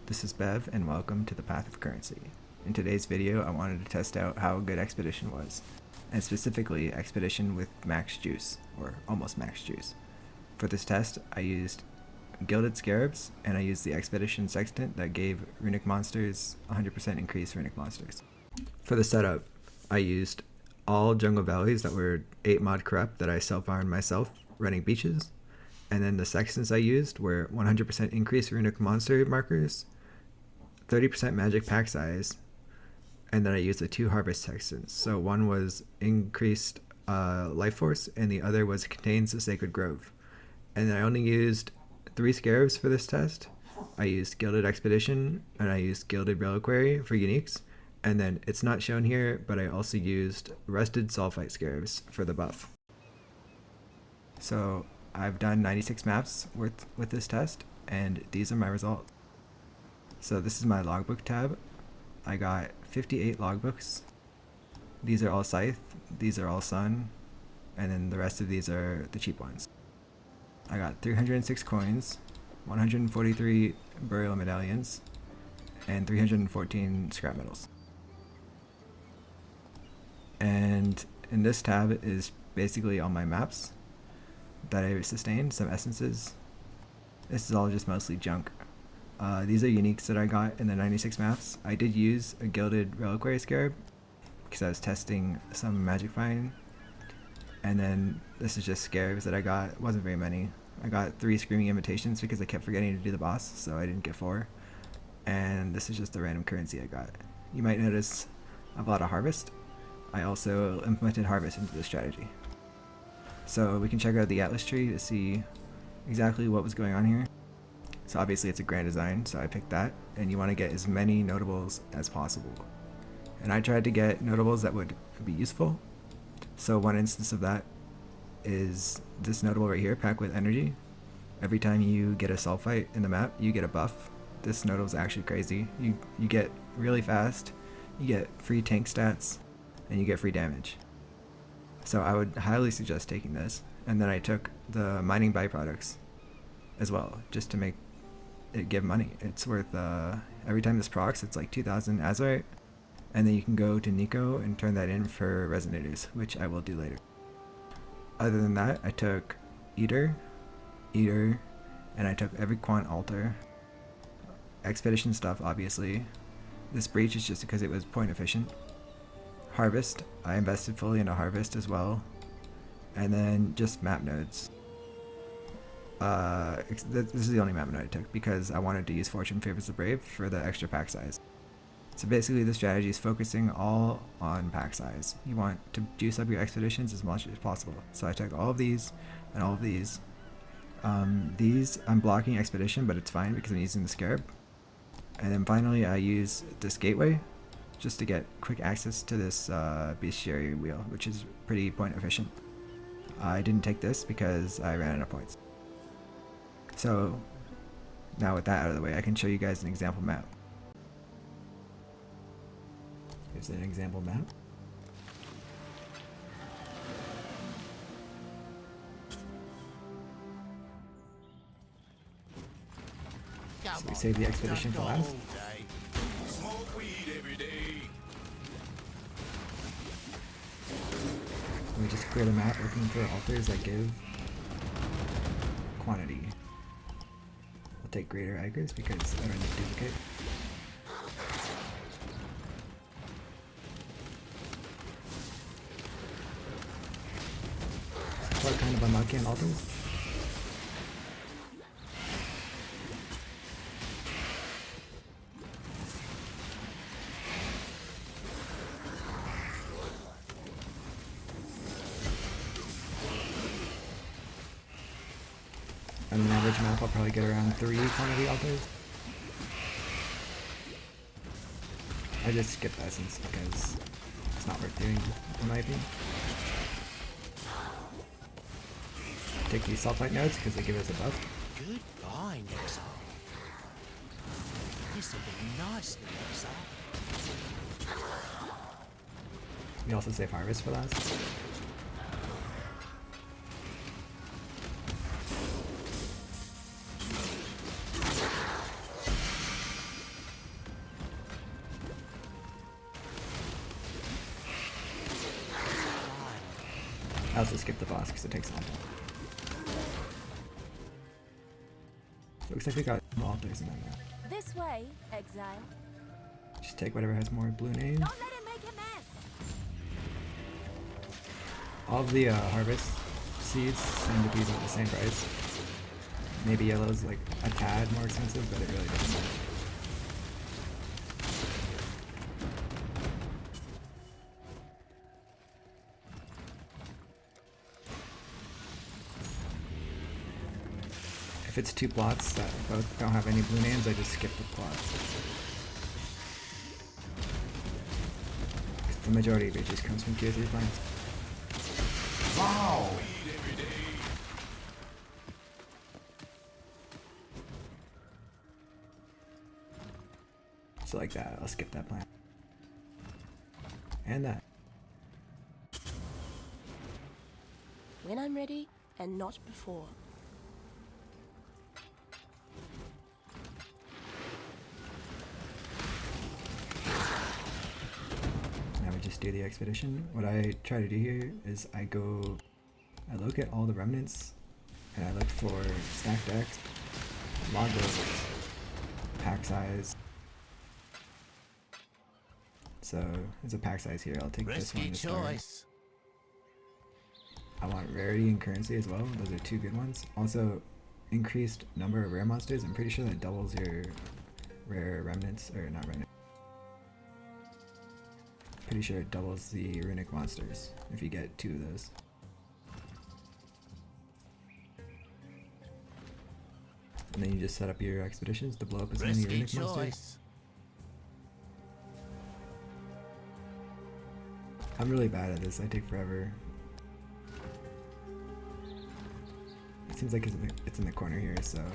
this is Bev and welcome to the Path of Currency. In today's video I wanted to test out how good Expedition was, and specifically Expedition with max juice, or almost max juice. For this test I used Gilded Scarabs and I used the Expedition Sextant that gave runic monsters 100% increased runic monsters. For the setup I used all jungle valleys that were 8 mod corrupt that I self-farmed myself running beaches, and then the sextants I used were 100% increased runic monster markers, 30% magic pack size, and then I used the 2 harvest sextants. So one was increased life force and the other was contains the sacred grove. And then I only used 3 scarabs for this test. I used Gilded Expedition and I used Gilded Reliquary for uniques, and then it's not shown here, but I also used Rusted Sulfite Scarabs for the buff. So I've done 96 maps with this test, and these are my results. So this is my logbook tab. I got 58 logbooks. These are all Scythe, these are all Sun, and then the rest of these are the cheap ones. I got 306 coins, 143 burial medallions, and 314 scrap metals. And in this tab is basically all my maps that I sustained, some essences. This is all just mostly junk. These are uniques that I got in the 96 maps. I did use a Gilded Reliquary Scarab because I was testing some magic find. And then this is just scarabs that I got. It wasn't very many. I got 3 Screaming Invitations because I kept forgetting to do the boss, so I didn't get 4. And this is just the random currency I got. You might notice I have a lot of harvest. I also implemented harvest into the strategy. So we can check out the Atlas tree to see exactly what was going on here. So obviously it's a grand design, so I picked that, and you want to get as many notables as possible. And I tried to get notables that would be useful. So one instance of that is this notable right here, Pack with Energy. Every time you get a sulfite in the map, you get a buff. This notable is actually crazy. You get really fast, you get free tank stats, and you get free damage. So I would highly suggest taking this. And then I took the mining byproducts as well, just to make it give money. It's worth, every time this procs, it's like 2,000 Azurite. And then you can go to Nico and turn that in for resonators, which I will do later. Other than that, I took Eater, and I took every quant altar. Expedition stuff, obviously. This breach is just because it was point efficient. Harvest, I invested fully into harvest as well, and then just map nodes. This is the only map node I took because I wanted to use Fortune Favors the Brave for the extra pack size. So basically the strategy is focusing all on pack size. You want to juice up your expeditions as much as possible. So I took all of these and all of these. These I'm blocking expedition, but it's fine because I'm using the scarab. And then finally I use this gateway just to get quick access to this bestiary wheel, which is pretty point efficient. I didn't take this because I ran out of points. So now with that out of the way, I can show you guys an example map. Here's an example map. So we save the expedition for last. We just clear the map looking for altars that give quantity. I'll take greater aggers because I run the duplicate. So what kind of unlucky on altars? On an average map, I'll probably get around 3 quantity altars. I just skip essence because it's not worth doing, in my opinion. Take these sulfite nodes because they give us a buff. Goodbye, Exile. This'll be nice, Exile. We also save harvest for last. I also skipped the boss because it takes a long time. Looks like we got more altars in there now. This way, Exile. Just take whatever has more blue names. Don't let it make a mess. All of the harvest seeds seem to be about the same price. Maybe yellow's like a tad more expensive, but it really doesn't matter. If it's two plots that both don't have any blue names, I just skip the plots. The majority of it just comes from tier 3 plants. Wow! So like that, I'll skip that plant. And that. When I'm ready, and not before. Now we just do the expedition. What I try to do here is I look at all the remnants, and I look for stack decks, log lists, pack size. So there's a pack size here. I'll take this one Risky to start. choice. I want rarity and currency as well. Those are two good ones. Also, increased number of rare monsters. I'm pretty sure that doubles your rare remnants, or not remnants. Pretty sure it doubles the runic monsters if you get 2 of those. And then you just set up your expeditions to blow up as many Risky runic monsters. choice. I'm really bad at this. I take forever. It seems like it's in the corner here, so. And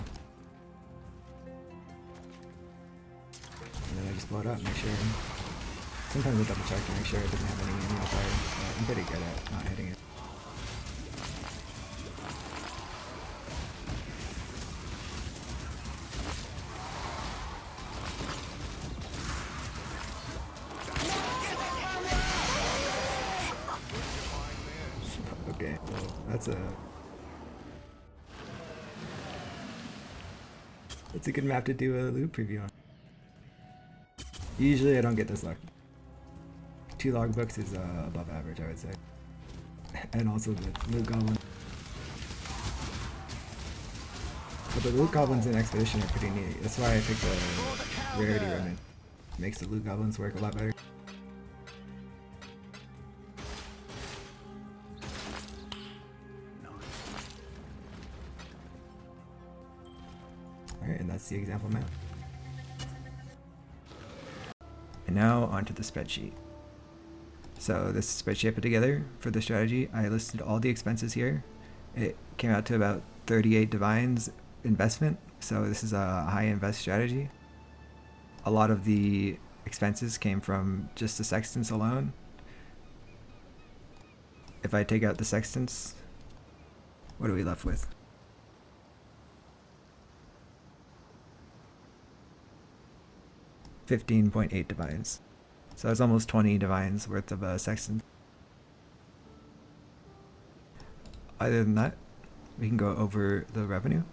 then I just blow it up, make sure. Sometimes I double check to make sure it doesn't have any ammo fire, but I'm pretty good at not hitting it. Okay, that's a good map to do a loot preview on. Usually I don't get this lucky. 2 logbooks is above average, I would say. And also the loot goblin. But the loot goblins in Expedition are pretty neat. That's why I picked the rarity remnant. Makes the loot goblins work a lot better. Alright, and that's the example map. And now onto the spreadsheet. So this spreadsheet I put together for the strategy. I listed all the expenses here. It came out to about 38 divines investment. So this is a high invest strategy. A lot of the expenses came from just the sextants alone. If I take out the sextants, what are we left with? $15.8 divines. So that's almost 20 divines worth of sextant. Other than that, we can go over the revenue.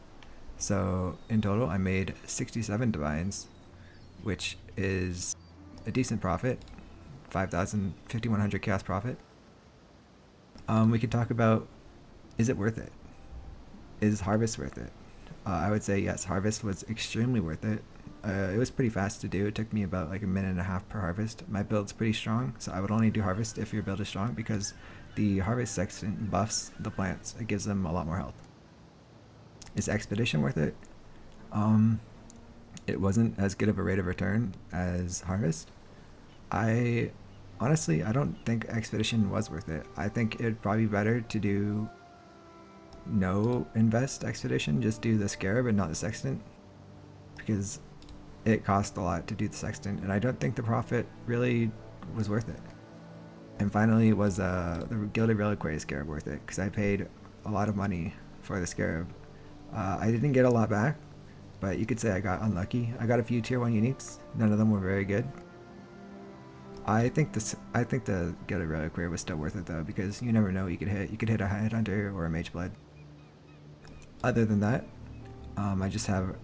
So in total, I made 67 divines, which is a decent profit, 5,100 chaos profit. We could talk about, is it worth it? Is Harvest worth it? I would say yes, Harvest was extremely worth it. It was pretty fast to do. It took me about like a minute and a half per harvest. My build's pretty strong, so I would only do Harvest if your build is strong, because the Harvest Sextant buffs the plants. It gives them a lot more health. Is Expedition worth it? It wasn't as good of a rate of return as Harvest. Honestly, I don't think Expedition was worth it. I think it'd probably be better to do no invest Expedition, just do the Scarab and not the Sextant, because it cost a lot to do the Sextant, and I don't think the profit really was worth it. And finally, was the Gilded Reliquary Scarab worth it? Because I paid a lot of money for the Scarab. I didn't get a lot back, but you could say I got unlucky. I got a few tier 1 uniques. None of them were very good. I think the Gilded Reliquary was still worth it though, because you never know what you could hit. You could hit a Headhunter or a Mageblade. Other than that, I just have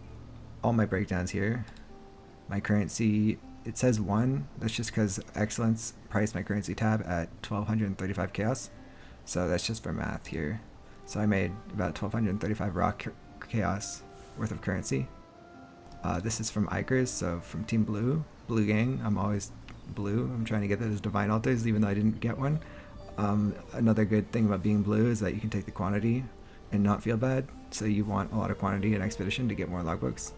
all my breakdowns here. My currency, it says 1. That's just because Excellence priced my currency tab at 1235 chaos. So that's just for math here. So I made about 1235 raw chaos worth of currency. This is from Ikers, so from Team Blue. Blue Gang, I'm always blue. I'm trying to get those Divine Altars even though I didn't get one. Another good thing about being blue is that you can take the quantity and not feel bad. So you want a lot of quantity in Expedition to get more logbooks.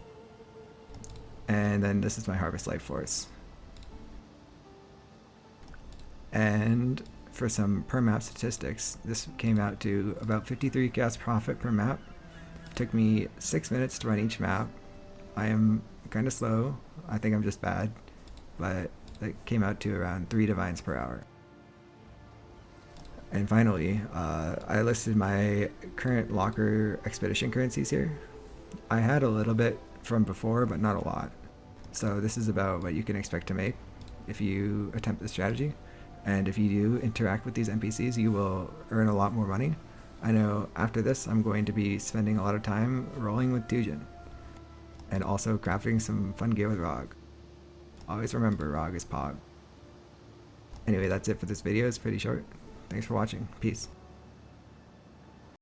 And then this is my Harvest Life Force. And for some per map statistics, this came out to about 53 gas profit per map. It took me 6 minutes to run each map. I am kind of slow. I think I'm just bad, but it came out to around 3 divines per hour. And finally, I listed my current locker expedition currencies here. I had a little bit from before, but not a lot. So this is about what you can expect to make if you attempt this strategy. And if you do interact with these NPCs, you will earn a lot more money. I know after this, I'm going to be spending a lot of time rolling with Dujin. And also crafting some fun gear with Rog. Always remember, Rog is Pog. Anyway, that's it for this video. It's pretty short. Thanks for watching. Peace.